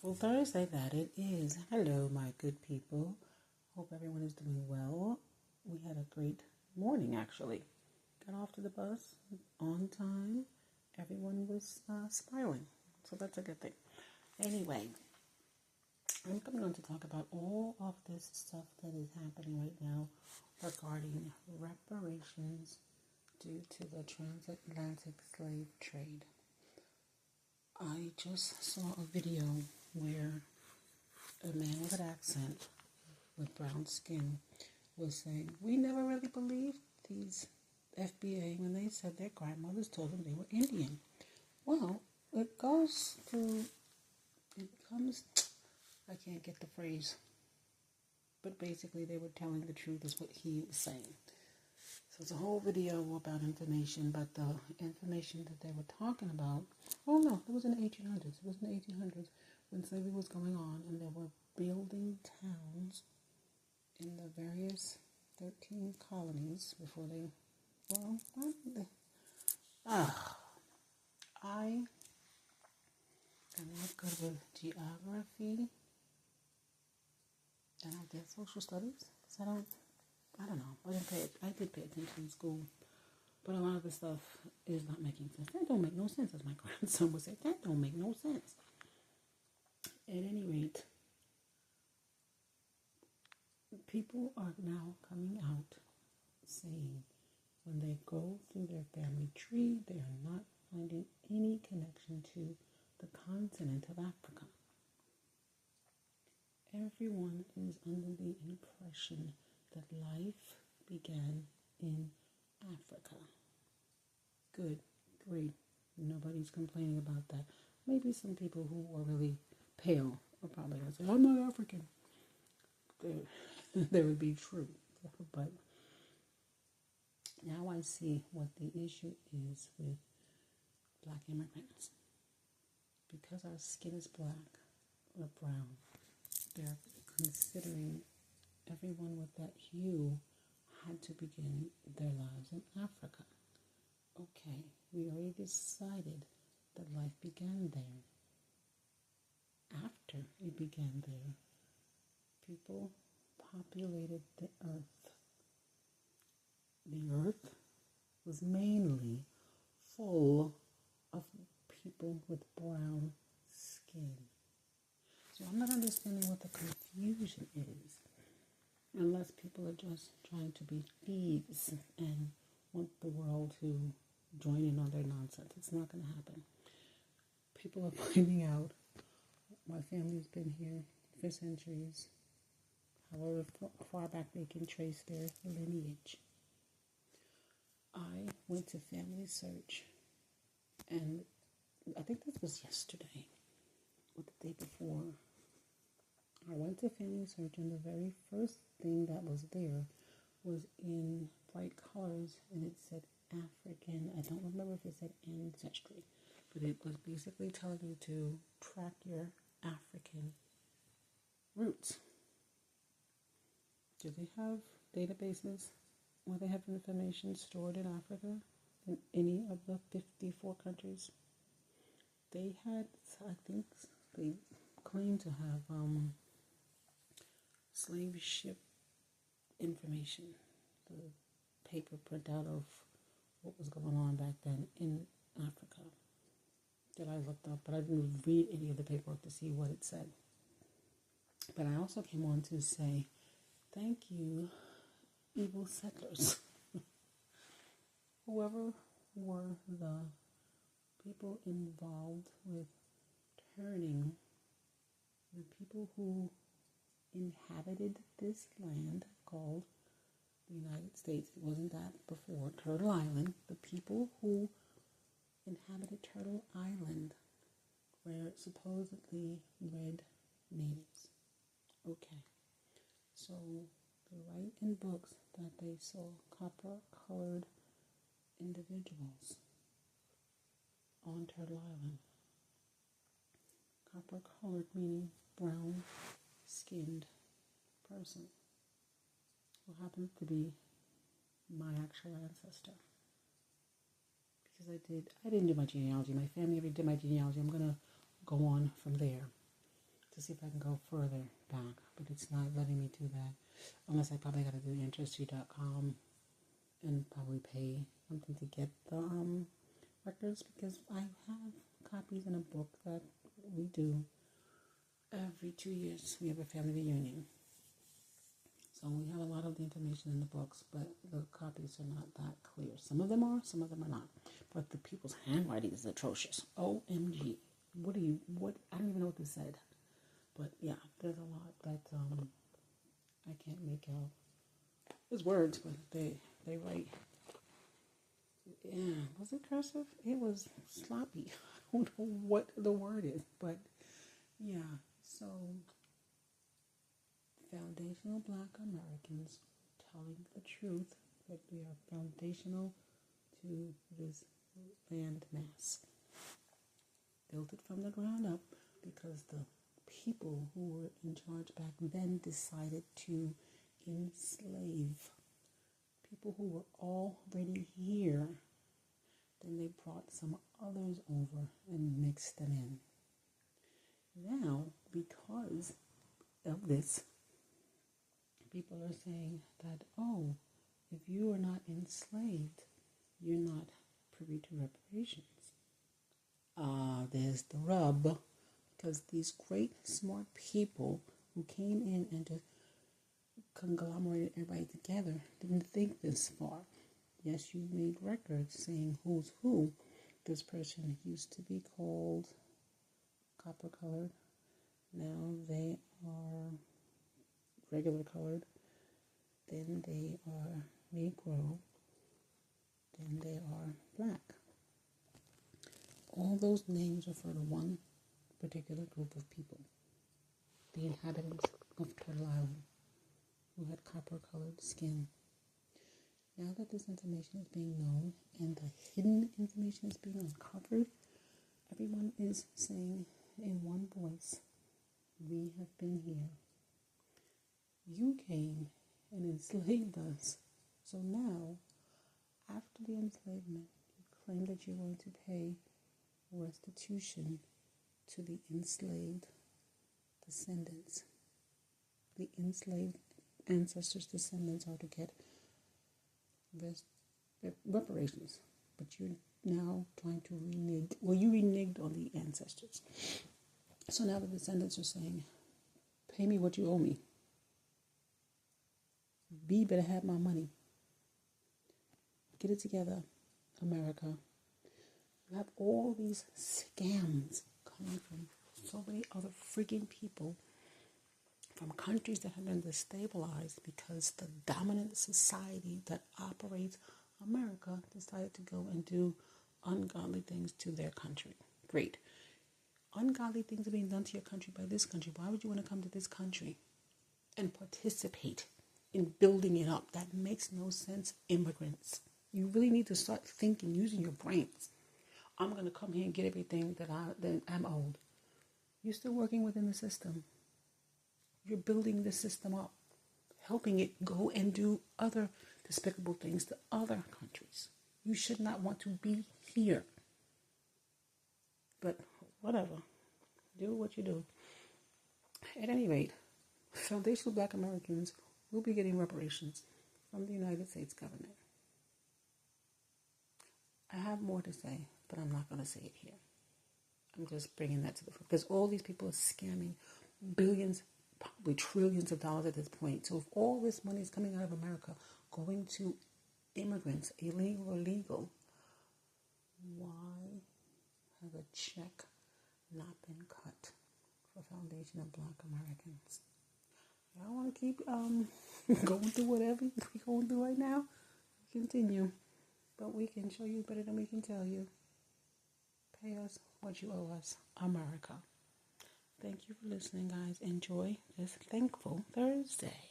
Well, Thursday that it is. Hello, my good people. Hope everyone is doing well. We had a great morning, actually. Got off to the bus on time. Everyone was smiling, so that's a good thing. Anyway, I'm coming on to talk about all of this stuff that is happening right now regarding reparations due to the transatlantic slave trade. I just saw a video where a man with an accent with brown skin was saying, we never really believed these FBA when they said their grandmothers told them they were Indian. Well, I can't get the phrase, but basically they were telling the truth is what he was saying. So it's a whole video about information, but the information that they were talking about, it was in the 1800s. It was in the 1800s when slavery was going on, and they were building towns in the various 13 colonies before they, I am not good with geography, and I did social studies, because I don't know. I did pay attention in school, but a lot of the stuff is not making sense. That don't make no sense, as my grandson would say. That don't make no sense. At any rate, people are now coming out saying when they go through their family tree, they are not finding any connection to the continent of Africa. Everyone is under the impression that life began in Africa. Good, great. Nobody's complaining about that. Maybe some people who are really pale are probably going to say, I'm not African. That would be true. But now I see what the issue is with black immigrants. Because our skin is black or brown, they're considering everyone with that hue had to begin their lives in Africa. Okay, we already decided that life began there. After it began there, people populated the earth. The earth was mainly full of people with brown skin. So I'm not understanding what the confusion is. Unless people are just trying to be thieves and want the world to join in on their nonsense. It's not going to happen. People are finding out my family's been here for centuries. However far back they can trace their lineage. I went to Family Search, and I think this was yesterday or the day before. I went to Family Search, and the very first thing that was there was in bright colors, and it said African. I don't remember if it said ancestry, but it was basically telling you to track your African roots. Do they have databases where they have information stored in Africa in any of the 54 countries? They had, I think, they claim to have slave ship information, the paper printout of what was going on back then in Africa that I looked up, but I didn't read any of the paperwork to see what it said. But I also came on to say, thank you, evil settlers. Whoever were the people involved with turning the people who inhabited this land called the United States. It wasn't that before. Turtle Island. The people who inhabited Turtle Island were supposedly red natives. Okay. So they write in books that they saw copper-colored individuals on Turtle Island. Copper-colored meaning brown-skinned person who happens to be my actual ancestor. Because I didn't do my genealogy. My family already did my genealogy. I'm going to go on from there. to see if I can go further back, but it's not letting me do that unless I probably got to do ancestry.com and probably pay something to get the records, because I have copies in a book that we do every 2 years. We have a family reunion. So we have a lot of the information in the books, but the copies are not that clear. Some of them are, some of them are not. But the people's handwriting is atrocious. OMG. What, I don't even know what this said. But yeah, there's a lot that I can't make out. There's words, but they write. Yeah, was it cursive? It was sloppy. I don't know what the word is, but yeah. So, foundational Black Americans telling the truth that we are foundational to this land mass. Built it from the ground up because the people who were in charge back then decided to enslave people who were already here. Then they brought some others over and mixed them in. Now, because of this, people are saying that, oh, if you are not enslaved, you're not privy to reparations. There's the rub, because these great, smart people who came in and just conglomerated everybody together didn't think this far. Yes, you made records saying who's who. This person used to be called copper colored. Now they are regular colored. Then they are Negro. Then they are black. All those names refer to one particular group of people. The inhabitants of Turtle Island, who had copper-colored skin. Now that this information is being known and the hidden information is being uncovered, everyone is saying in one voice, we have been here. You came and enslaved us. So now, after the enslavement, you claim that you're going to pay restitution to the enslaved descendants. The enslaved ancestors' descendants are to get reparations, but you're now trying to renege. Well, you reneged on the ancestors. So now the descendants are saying, pay me what you owe me. B better have my money. Get it together, America. You have all these scams coming from so many other freaking people from countries that have been destabilized because the dominant society that operates America decided to go and do ungodly things to their country. Great. Ungodly things are being done to your country by this country. Why would you want to come to this country and participate in building it up? That makes no sense, immigrants. You really need to start thinking, using your brains. I'm going to come here and get everything that I'm owed. You're still working within the system. You're building the system up, helping it go and do other despicable things to other countries. You should not want to be here. But whatever. Do what you do. At any rate, foundational Black Americans will be getting reparations from the United States government. I have more to say, but I'm not going to say it here. I'm just bringing that to the front. Because all these people are scamming billions, probably trillions of dollars at this point. So if all this money is coming out of America, going to immigrants, illegal or legal, why has a check not been cut for Foundation of Black Americans? Y'all want to keep going through whatever we're going through right now? Continue. But we can show you better than we can tell you. Pay us what you owe us, America. Thank you for listening, guys. Enjoy this thankful Thursday.